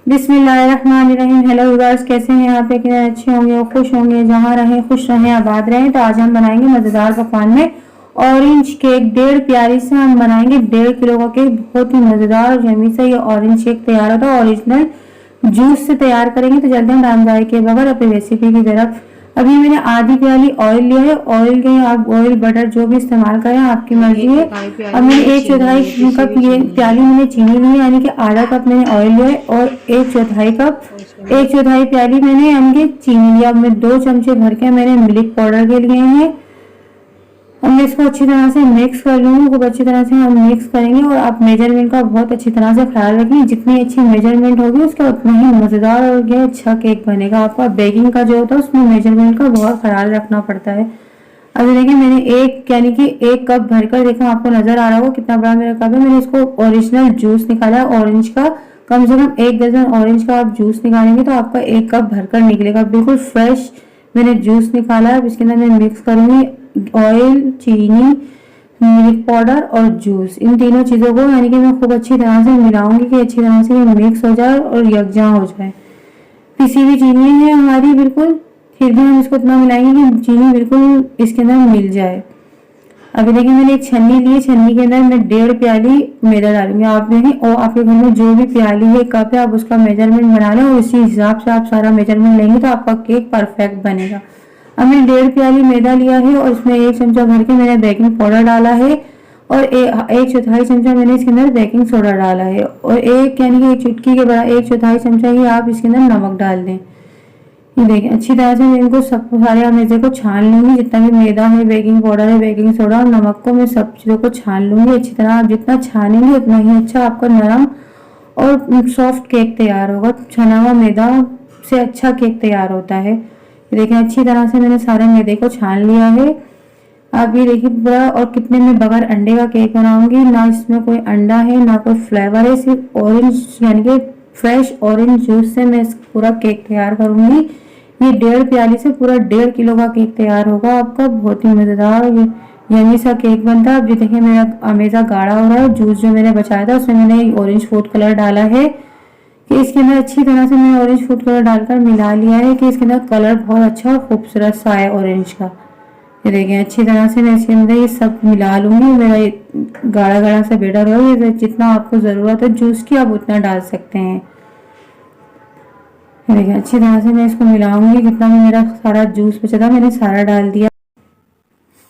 बिस्मिल्लाहिर्रहमानिर्रहीम। Hello viewers, कैसे हैं आप? यकीन अच्छे होंगे और खुश होंगे। जहां रहें खुश रहें, आबाद रहें। तो आज हम बनाएंगे मजेदार पकवान में ऑरेंज केक। 1.5 प्याली से हम बनाएंगे 1.5 किलो का केक। बहुत ही मजेदार और यम्मी से ये ऑरेंज केक तैयार होता है। ओरिजिनल जूस से तैयार करेंगे। तो चलते हैं टाइम जाए के बगैर अपनी रेसिपी की तरफ। अभी मैंने आधी प्याली ऑयल लिया है। ऑयल के आप ऑयल बटर जो भी इस्तेमाल करें, आपकी मर्जी है। अब मैंने 1/4 कप ये प्याली मैंने चीनी ली है, यानी कि आधा कप मैंने ऑयल लिया है और 1/4 प्याली मैंने यानी कि चीनी लिया। अब मैं 2 चमचे भर के मैंने मिल्क पाउडर के लिए हैं। अब मैं इसको अच्छी तरह से मिक्स कर लूंगी। खूब अच्छी तरह से हम मिक्स करेंगे और आप मेजरमेंट का बहुत अच्छी तरह से ख्याल रखें। जितनी अच्छी मेजरमेंट होगी उसका उतना ही मजेदार और ये अच्छा केक बनेगा। आपका बेकिंग का जो होता है उसमें मेजरमेंट का बहुत ख्याल रखना पड़ता है। अब देखिए मैंने यानी कि 1 कप भरकर, देखो आपको नजर आ रहा होगा कितना बड़ा मेरा कप है। मैंने इसको ओरिजिनल जूस निकाला है ऑरेंज का। कम से कम 1 दर्जन ऑरेंज का आप जूस निकालेंगे तो आपका 1 कप भरकर निकलेगा। बिल्कुल फ्रेश मैंने जूस निकाला है। इसके अंदर मैं मिक्स करूंगी ऑयल, चीनी, मिल्क पाउडर और जूस। इन तीनों चीजों को यानी कि मैं खूब अच्छी तरह से मिलाऊंगी कि अच्छी तरह से ये मिक्स हो जाए और यकजा हो जाए। पिसी हुई चीनी है हमारी बिल्कुल, फिर भी हम इसको इतना मिलाएंगे कि चीनी बिल्कुल इसके अंदर मिल जाए। अभी देखिए मैंने एक छन्नी ली है। छन्नी के अंदर मैं 1.5 प्याली मैदा डालूंगी। आप देखें और आपके घर में जो भी प्याली है, कप है, आप उसका मेजरमेंट बना लें और उसी हिसाब से आप सारा मेजरमेंट लेंगे तो आपका केक परफेक्ट बनेगा। अब मैंने 1.5 प्याली मैदा लिया है और उसमें 1 चमचा भर के मैंने बेकिंग पाउडर डाला है और 1/4 चमचा मैंने इसके अंदर बेकिंग सोडा डाला है और यानी कि 1 चुटकी के बराबर 1/4 चमचा ही आप इसके अंदर नमक डाल दें। ये देखें अच्छी तरह से मैं इनको सब सारे मैदे को छान लूंगी। जितना भी मैदा है, बेकिंग पाउडर है, बेकिंग सोडा और नमक को मैं सब चीज़ों को छान लूंगी अच्छी तरह। आप जितना छानेंगे उतना ही अच्छा आपका नरम और सॉफ्ट केक तैयार होगा। छना हुआ मैदा से अच्छा केक तैयार होता है। देखिए अच्छी तरह से मैंने सारे मैदे को छान लिया है। अब ये देखिए पूरा, और कितने में बगैर अंडे का केक बनाऊंगी। ना इसमें कोई अंडा है ना कोई फ्लेवर है, सिर्फ ऑरेंज यानी कि फ्रेश ऑरेंज जूस से मैं पूरा केक तैयार करूंगी। ये 1.5 प्याली से पूरा 1.5 किलो का केक तैयार होगा आपका। बहुत ही मजेदार यम्मी सा केक बनता है। अब ये देखिए मेरा अमेजा गाढ़ा हो रहा है। जूस जो मैंने बचाया था उसमें मैंने ऑरेंज फूड कलर डाला है कि इसके अंदर अच्छी तरह से मैंने ऑरेंज फूड कलर डालकर मिला लिया है कि इसके अंदर कलर बहुत अच्छा और खूबसूरत सा है ऑरेंज का। ये देखिए अच्छी तरह से मैं इसके अंदर ये सब मिला लूंगी। मेरा ये गाढ़ा गाढ़ा सा बैटर हो, ये जितना आपको जरूरत है जूस की आप उतना डाल सकते हैं। देखिए अच्छी तरह से मैं इसको मिलाऊंगी। जितना भी मेरा सारा जूस बचा था मैंने सारा डाल दिया।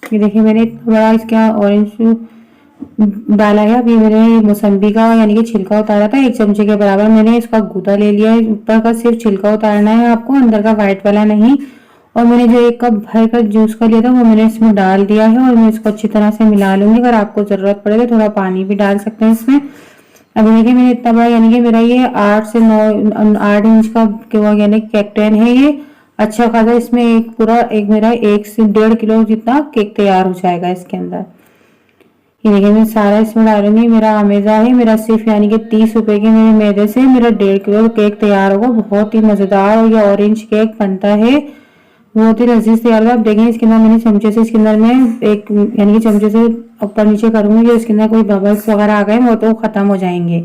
ये देखिए मैंने इतना बड़ा इसका ऑरेंज डाला है। अभी मैंने मौसम्बी का यानी कि छिलका उतारा था 1 चमचे के बराबर। मैंने इसका गूदा ले लिया है। ऊपर का सिर्फ छिलका उतारना है आपको, अंदर का व्हाइट वाला नहीं। और मैंने जो 1 कप भर कर जूस का लिया था वो मैंने इसमें डाल दिया है और मैं इसको अच्छी तरह से मिला लूंगी। अगर आपको जरूरत पड़े तो थोड़ा पानी भी डाल सकते हैं इसमें। अभी देखिए मैंने इतना बड़ा यानी कि मेरा ये 8 से 9 8 इंच का यानी केक टैन है। ये अच्छा खासा इसमें मेरा 1 से 1.5 किलो जितना केक तैयार हो जाएगा इसके अंदर। ये देखिए मैं सारा इसमें डालूंगी। मेरा अमेजा है, मेरा सिर्फ यानी कि 30 रुपए के मेरे मैदे से मेरा 1.5 किलो केक तैयार होगा। बहुत ही मजेदार और ये ऑरेंज केक बनता है, बहुत ही लजीज तैयार होगा। आप देखेंगे इसके अंदर मैंने चमचे से इसके अंदर मैं एक यानी कि चमचे से ऊपर नीचे करूंगी। इसके अंदर कोई बबल्स वगैरह आ गए वो तो खत्म हो जाएंगे।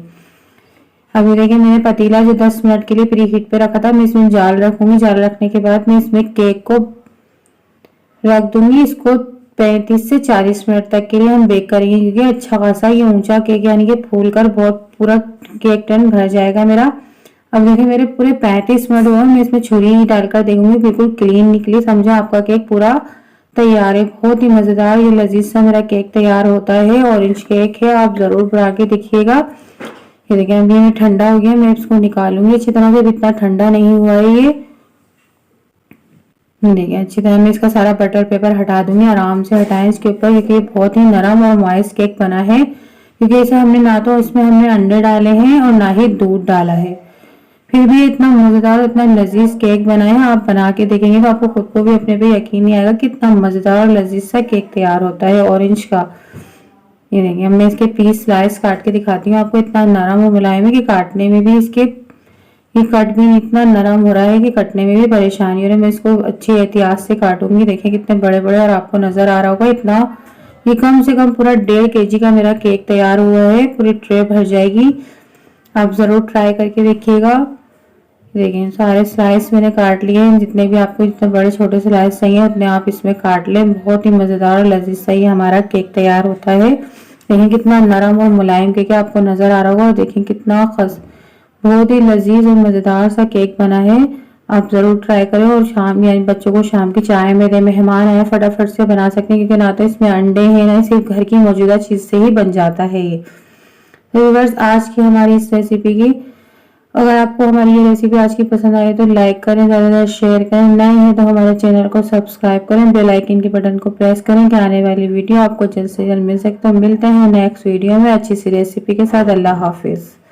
अभी देखिए मैंने पतीला जो 10 मिनट के लिए प्री हीट पे रखा था, मैं इसमें जाल रखूंगी। जाल रखने के बाद मैं इसमें केक को रख दूंगी। इसको 35 से 40 मिनट तक के लिए हम बेक करेंगे क्योंकि अच्छा खासा ये ऊंचा केक यानी कि फूल कर बहुत पूरा केक टन भर जाएगा मेरा। अब देखिए मेरे पूरे 35 मिनट हुआ। मैं इसमें छुरी डालकर देखूंगी, बिल्कुल क्लीन निकली, समझा आपका केक पूरा तैयार है। बहुत ही मजेदार ये लजीज सा मेरा केक तैयार होता है। ऑरेंज केक है, आप जरूर बना के देखिएगा। ये देखिए अभी ये ठंडा हो गया, मैं इसको निकालूंगी अच्छी तरह से। इतना ठंडा नहीं हुआ है ये। देखिए अच्छी तरह मैं इसका सारा बटर पेपर हटा दूंगी। आराम से हटाएं इसके ऊपर क्योंकि बहुत ही नरम और मॉइस्ट केक बना है। क्योंकि इसे हमने ना तो इसमें हमने अंडे डाले हैं और ना ही दूध डाला है, फिर भी इतना मजेदार और इतना लजीज केक बना है। आप बना के देखेंगे तो आपको खुद को भी अपने पे यकीन नहीं आएगा कि इतना मजेदार और लजीज सा केक तैयार होता है ऑरेंज का। ये देखिए मैं इसके पीस स्लाइस काट के दिखाती हूँ आपको। इतना नरम और मुलायम है कि काटने में भी इसके ये कट भी इतना नरम हो रहा है कि कटने में भी परेशानी हो रही है। मैं इसको अच्छी एहतियात से काटूंगी। देखिए कितने बड़े बड़े, और आपको नजर आ रहा होगा इतना, ये कम से कम पूरा 1.5 kg का मेरा केक तैयार हुआ है। पूरी ट्रे भर जाएगी। आप जरूर ट्राई करके देखिएगा। देखिए सारे स्लाइस मैंने काट लिए हैं। जितने भी आपको जितने बड़े छोटे स्लाइस चाहिए उतने आप इसमें काट लें। बहुत ही मज़ेदार और लजीज सा ये हमारा केक तैयार होता है। देखिए कितना नरम और मुलायम केक है, आपको नजर आ रहा होगा। और देखिए कितना बहुत ही लजीज और मज़ेदार सा केक बना है। आप ज़रूर ट्राई करें और शाम यानी बच्चों को शाम की चाय में दें। मेहमान आए फटाफट से बना सकते हैं, क्योंकि ना तो इसमें अंडे हैं ना सिर्फ घर की मौजूदा चीज़ से ही बन जाता है ये। तो व्यूअर्स आज की हमारी इस रेसिपी की, अगर आपको हमारी ये रेसिपी आज की पसंद आई तो लाइक करें, ज़्यादा से ज़्यादा शेयर करें, नए हैं तो हमारे चैनल को सब्सक्राइब करें, बेल आइकन के बटन को प्रेस करें कि आने वाली वीडियो आपको जल्द से जल्द मिल सके। तो मिलते हैं नेक्स्ट वीडियो में अच्छी सी रेसिपी के साथ। अल्लाह हाफिज़।